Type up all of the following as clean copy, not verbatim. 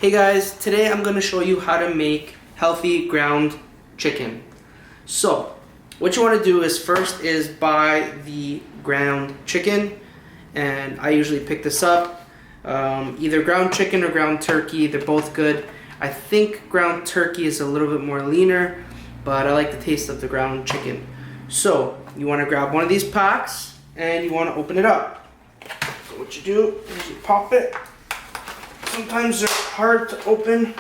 Hey guys, today I'm going to show you how to make healthy ground chicken. So, what you want to do is first is buy the ground chicken, and I usually pick this up. Either ground chicken or ground turkey, they're both good. I think ground turkey is a little bit more leaner, but I like the taste of the ground chicken. So, you want to grab one of these packs and you want to open it up. So what you do is you pop it. Sometimes they're hard to open.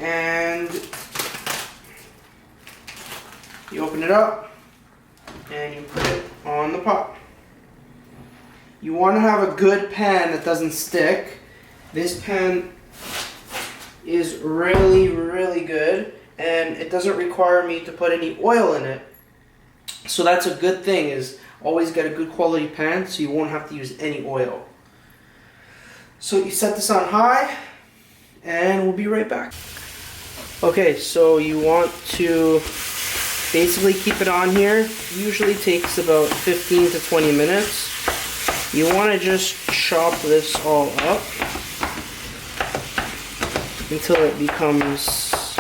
And you open it up and you put it on the pot. You want to have a good pan that doesn't stick. This pan is really good, and it doesn't require me to put any oil in it. So that's a good thing, is always get a good quality pan so you won't have to use any oil. So you set this on high and we'll be right back. Okay, so you want to basically keep it on here. Usually takes about 15 to 20 minutes. You want to just chop this all up until it becomes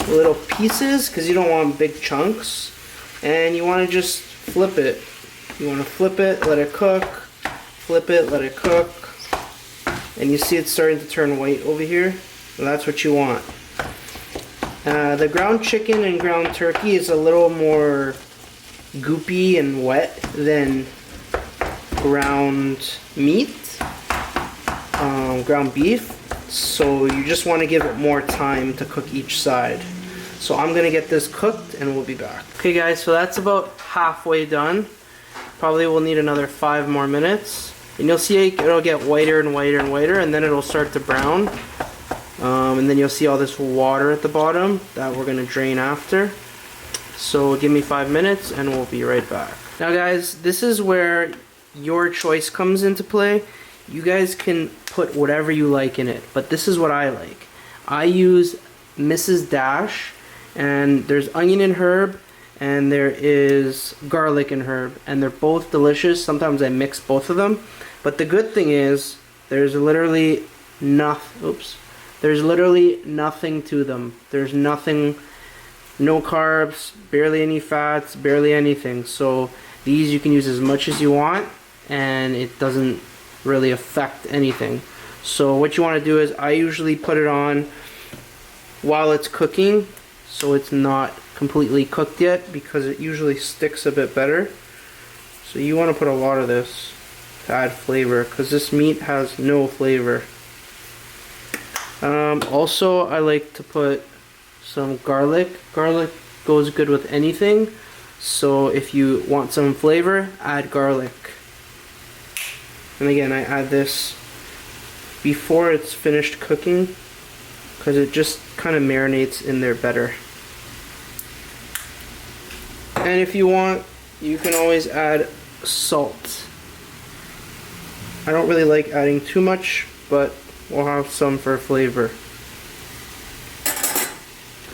little pieces, because you don't want big chunks. And you want to just flip it. You want to flip it, let it cook, flip it, let it cook. And you see it's starting to turn white over here. And that's what you want. The ground chicken and ground turkey is a little more goopy and wet than ground meat, ground beef. So you just want to give it more time to cook each side. So I'm going to get this cooked and we'll be back. Okay guys, so that's about halfway done. Probably will need another 5 more minutes. And you'll see it'll get whiter and whiter and whiter, and then it'll start to brown. And then you'll see all this water at the bottom that we're going to drain after. So give me 5 minutes and we'll be right back. Now guys, this is where your choice comes into play. You guys can put whatever you like in it, but this is what I like. I use Mrs. Dash. And there's onion and herb, and there is garlic and herb, and they're both delicious. Sometimes I mix both of them, but the good thing is there's literally nothing to them. There's nothing, no carbs, barely any fats, barely anything. So these you can use as much as you want, and it doesn't really affect anything. So what you want to do is, I usually put it on while it's cooking, so it's not completely cooked yet, because it usually sticks a bit better. So you want to put a lot of this to add flavor, because this meat has no flavor. Also, I like to put some garlic. Garlic goes good with anything, so if you want some flavor, add garlic. And again, I add this before it's finished cooking, because it just kind of marinates in there better. And if you want, you can always add salt. I don't really like adding too much, but we'll have some for flavor.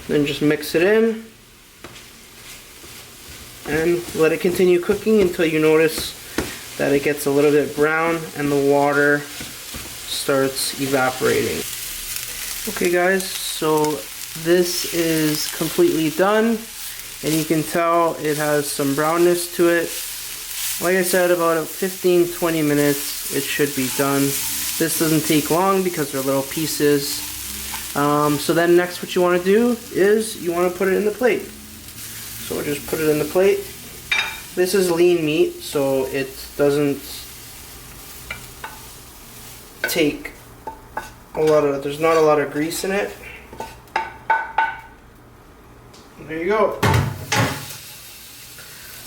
Then just mix it in and let it continue cooking until you notice that it gets a little bit brown and the water starts evaporating. Okay guys, so this is completely done, and you can tell it has some brownness to it. Like I said, about 15-20 minutes it should be done. This doesn't take long because they're little pieces. So then next what you want to do is you want to put it in the plate. So we'll just put it in the plate. This is lean meat, so it doesn't take there's not a lot of grease in it. There you go.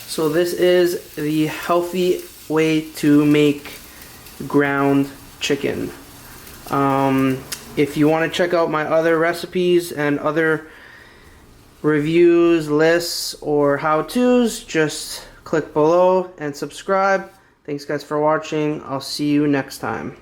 So this is the healthy way to make ground chicken. If you want to check out my other recipes and other reviews, lists, or how-tos, just click below and subscribe. Thanks guys for watching. I'll see you next time.